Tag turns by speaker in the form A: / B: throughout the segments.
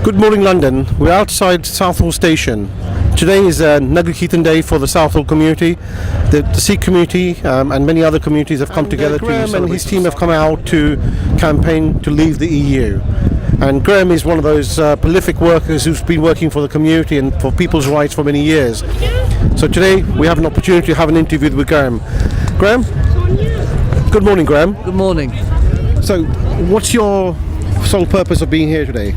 A: Good morning, London. We're outside Southall Station. Today is Nagar Kirtan Day for the Southall community. The Sikh community and many other communities have come together. Graham and his team have come out to campaign to leave the EU. And Graham is one of those prolific workers who's been working for the community and for people's rights for many years. So today we have an opportunity to have an interview with Graham. Graham? Good morning, Graham.
B: Good morning.
A: So what's your sole purpose of being here today?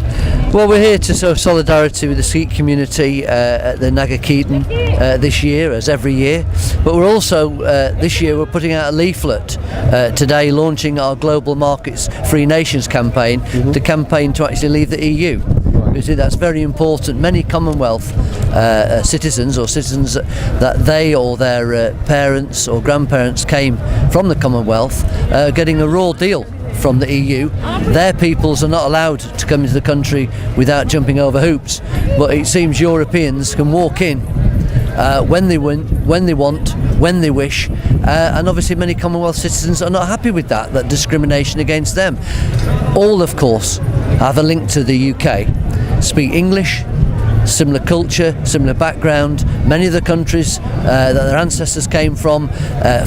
B: Well, we're here to show solidarity with the Sikh community at the Nagar Kirtan this year, as every year. But we're also, this year, we're putting out a leaflet today, launching our Global Markets Free Nations campaign, to campaign to actually leave the EU. You see, that's very important. Many Commonwealth citizens or citizens that they or their parents or grandparents came from the Commonwealth are getting a raw deal from the EU. Their peoples are not allowed to come into the country without jumping over hoops, but it seems Europeans can walk in when they want, when they wish, and obviously many Commonwealth citizens are not happy with that discrimination against them. All, of course, have a link to the UK, speak English, similar culture, similar background. Many of the countries that their ancestors came from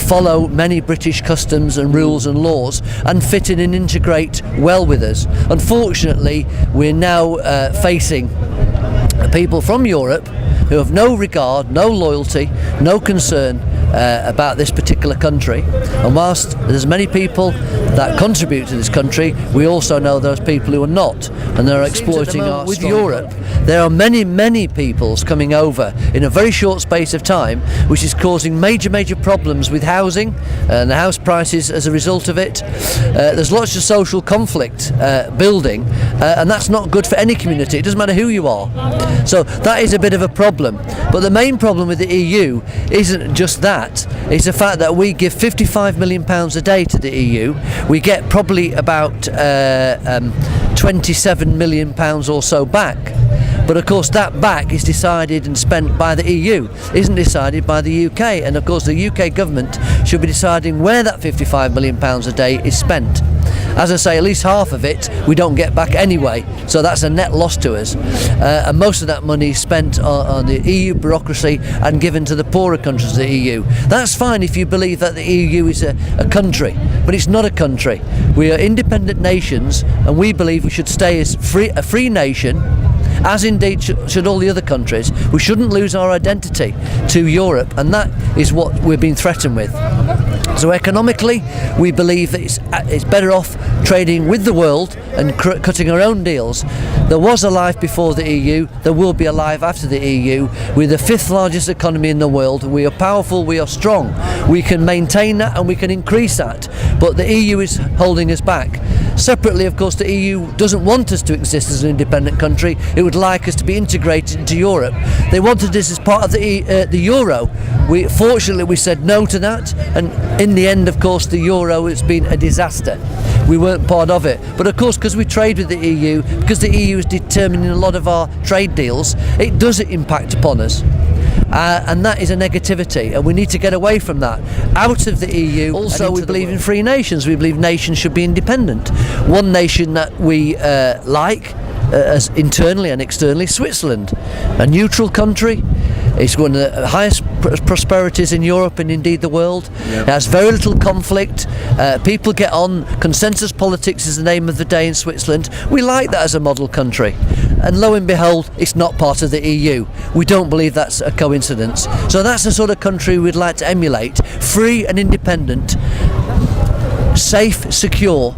B: follow many British customs and rules and laws and fit in and integrate well with us. Unfortunately, we're now facing people from Europe who have no regard, no loyalty, no concern about this particular country. And whilst there's many people that contribute to this country, we also know those people who are not, and they're exploiting our with Europe. There are many peoples coming over in a very short space of time, which is causing major problems with housing and house prices as a result of it. There's lots of social conflict building, and that's not good for any community. It doesn't matter who you are. So that is a bit of a problem. But the main problem with the EU isn't just that. It's the fact that we give £55 million a day to the EU. We get probably about £27 million or so back. But of course that back is decided and spent by the EU, isn't decided by the UK. And of course the UK government should be deciding where that £55 million a day is spent. As I say, at least half of it we don't get back anyway, so that's a net loss to us. And most of that money is spent on the EU bureaucracy and given to the poorer countries of the EU. That's fine if you believe that the EU is a country, but it's not a country. We are independent nations, and we believe we should stay as a free nation, as indeed should all the other countries. We shouldn't lose our identity to Europe, and that is what we're being threatened with. So economically, we believe that it's better off trading with the world and cutting our own deals. There was a life before the EU, there will be a life after the EU. We're the 5th largest economy in the world. We are powerful, we are strong. We can maintain that and we can increase that. But the EU is holding us back. Separately, of course, the EU doesn't want us to exist as an independent country. It would like us to be integrated into Europe. They wanted us as part of the euro. Fortunately, we said no to that, and in the end, of course, the euro has been a disaster. We weren't part of it. But of course, because we trade with the EU, because the EU is determining a lot of our trade deals, it does impact upon us. And that is a negativity, and we need to get away from that, out of the EU. Also, we believe in free nations. We believe nations should be independent. One nation that we like, as internally and externally, Switzerland, a neutral country. It's one of the highest prosperities in Europe and indeed the world. It has very little conflict. People get on. Consensus politics is the name of the day in Switzerland. We like that as a model country. And lo and behold, it's not part of the EU. We don't believe that's a coincidence. So that's the sort of country we'd like to emulate. Free and independent, safe, secure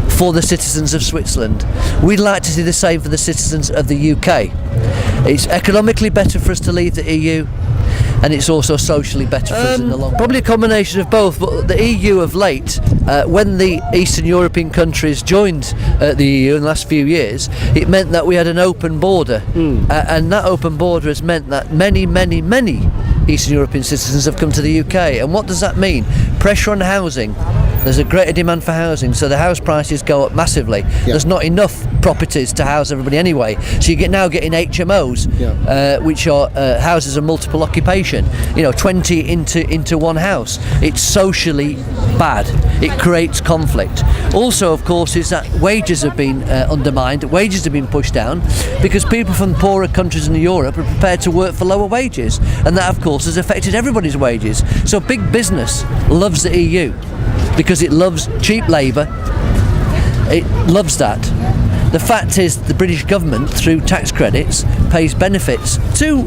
B: for the citizens of Switzerland. We'd like to see the same for the citizens of the UK. It's economically better for us to leave the EU, and it's also socially better for us in the long run. Probably a combination of both, but the EU of late, when the Eastern European countries joined the EU in the last few years, it meant that we had an open border, and that open border has meant that many Eastern European citizens have come to the UK. And what does that mean? Pressure on housing, There's a greater demand for housing, so the house prices go up massively. There's not enough properties to house everybody anyway, so you now getting HMOs, which are houses of multiple occupation. 20 into one house. It's socially bad. It creates conflict. Also, of course, is that wages have been undermined. Wages have been pushed down because people from poorer countries in Europe are prepared to work for lower wages, and that, of course, has affected everybody's wages. So big business loves the EU because it loves cheap labour. It loves that. The fact is, the British government, through tax credits, pays benefits to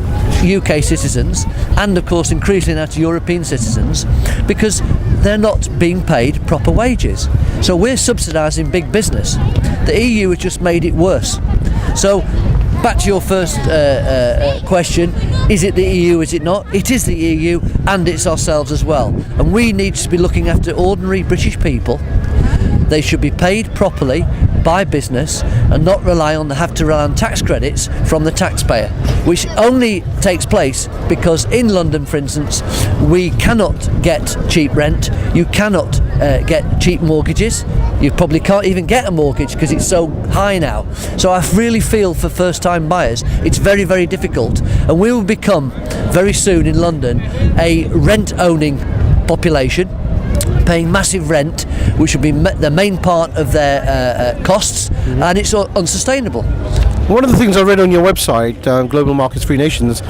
B: UK citizens and, of course, increasingly now to European citizens, because they're not being paid proper wages. So we're subsidising big business. The EU has just made it worse. So back to your first question, is it the EU, is it not? It is the EU, and it's ourselves as well. And we need to be looking after ordinary British people. They should be paid properly by business and not have to rely on tax credits from the taxpayer, which only takes place because in London, for instance, we cannot get cheap rent, you cannot get cheap mortgages, you probably can't even get a mortgage because it's so high now. So I really feel for first-time buyers it's very, very difficult, and we will become very soon in London a rent-owning population, paying massive rent, which will be the main part of their costs, and it's unsustainable.
A: One of the things I read on your website, Global Markets Free Nations,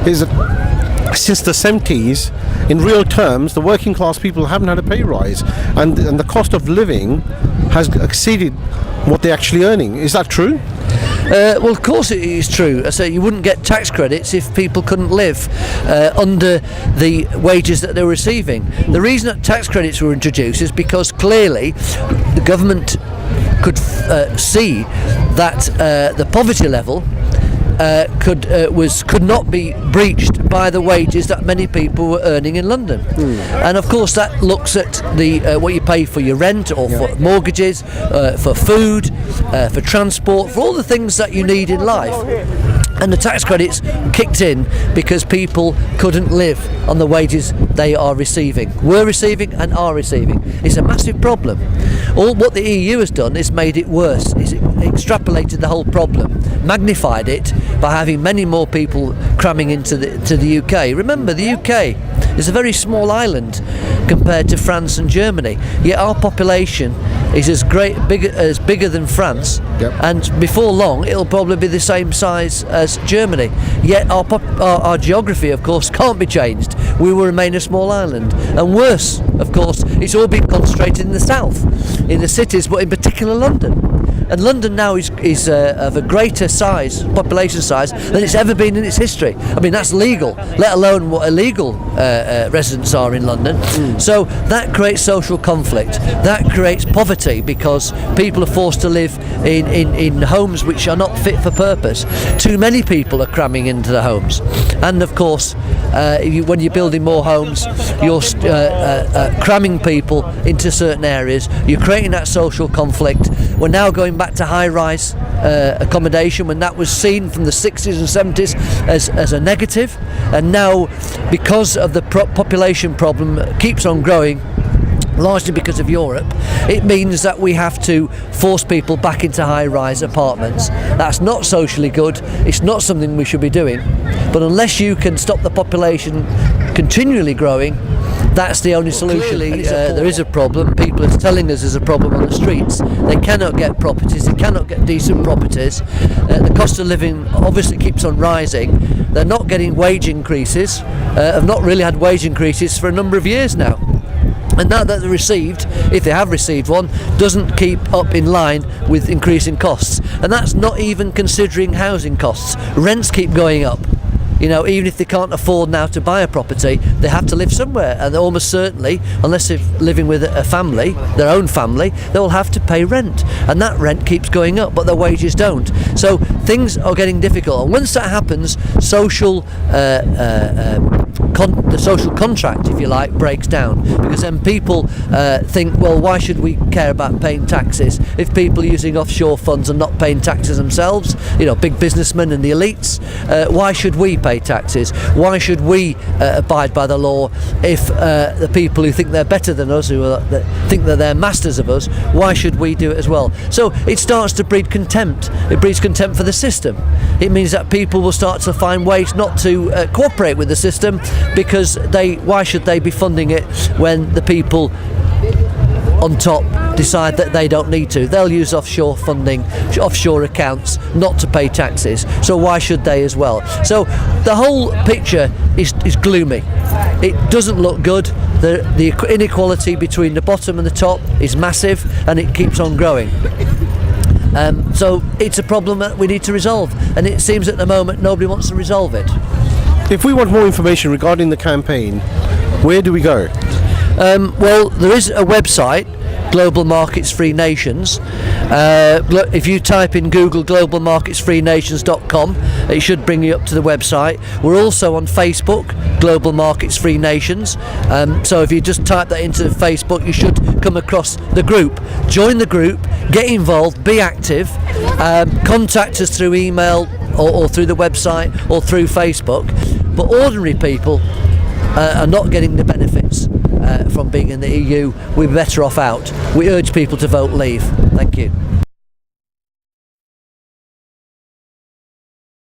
A: is that since the 70s, in real terms, the working class people haven't had a pay rise, and the cost of living has exceeded what they're actually earning. Is that true?
B: Well, of course it is true. I say you wouldn't get tax credits if people couldn't live under the wages that they were receiving. The reason that tax credits were introduced is because clearly the government could see that the poverty level could not be breached by the wages that many people were earning in London. And of course that looks at the what you pay for your rent or for mortgages, for food, for transport, for all the things that you need in life. And the tax credits kicked in because people couldn't live on the wages they are receiving, were receiving and are receiving. It's a massive problem. All what the EU has done is made it worse. It's extrapolated the whole problem, magnified it by having many more people cramming into the UK. Remember, the UK is a very small island compared to France and Germany, yet our population is bigger than France, and before long it'll probably be the same size as Germany. Yet our geography, of course, can't be changed. We will remain a small island, and worse, of course, it's all been concentrated in the south, in the cities, but in particular London. And London now is of a greater size, population size, than it's ever been in its history. I mean, that's legal, let alone what illegal residents are in London. So that creates social conflict, that creates poverty because people are forced to live in homes which are not fit for purpose. Too many people are cramming into the homes, and of course when you're building more homes, you're cramming people into certain areas, you're creating that social conflict. We're now going back to high-rise accommodation when that was seen from the 60s and 70s as a negative, and now because of the population problem keeps on growing, largely because of Europe, it means that we have to force people back into high-rise apartments. That's not socially good, it's not something we should be doing, but unless you can stop the population continually growing, that's the only solution. Clearly, there is a problem. People are telling us there's a problem on the streets. They cannot get properties, they cannot get decent properties. The cost of living obviously keeps on rising. They're not getting wage increases, have not really had wage increases for a number of years now. And that they're received, if they have received one, doesn't keep up in line with increasing costs. And that's not even considering housing costs. Rents keep going up. You know, even if they can't afford now to buy a property, they have to live somewhere, and almost certainly, unless they're living with a family, their own family, they will have to pay rent, and that rent keeps going up, but their wages don't. So things are getting difficult, and once that happens, social the social contract, if you like, breaks down, because then people think, well, why should we care about paying taxes if people are using offshore funds and not paying taxes themselves? Big businessmen and the elites. Why should we pay taxes? Why should we abide by the law if the people who think they're better than us, that think that they're masters of us, why should we do it as well? So it starts to breed contempt. It breeds contempt for the system. It means that people will start to find ways not to cooperate with the system, because why should they be funding it when the people on top decide that they don't need to? They'll use offshore funding, offshore accounts, not to pay taxes. So why should they as well? So the whole picture is gloomy. It doesn't look good. The inequality between the bottom and the top is massive, and it keeps on growing. So it's a problem that we need to resolve, and it seems at the moment nobody wants to resolve it.
A: If we want more information regarding the campaign, where do we go?
B: Well, there is a website, Global Markets Free Nations. If you type in Google globalmarketsfreenations.com, it should bring you up to the website. We're also on Facebook, Global Markets Free Nations. So if you just type that into Facebook, you should come across the group. Join the group, get involved, be active, contact us through email or through the website or through Facebook. But ordinary people are not getting the benefits from being in the EU. We're better off out. We urge people to vote leave. Thank you.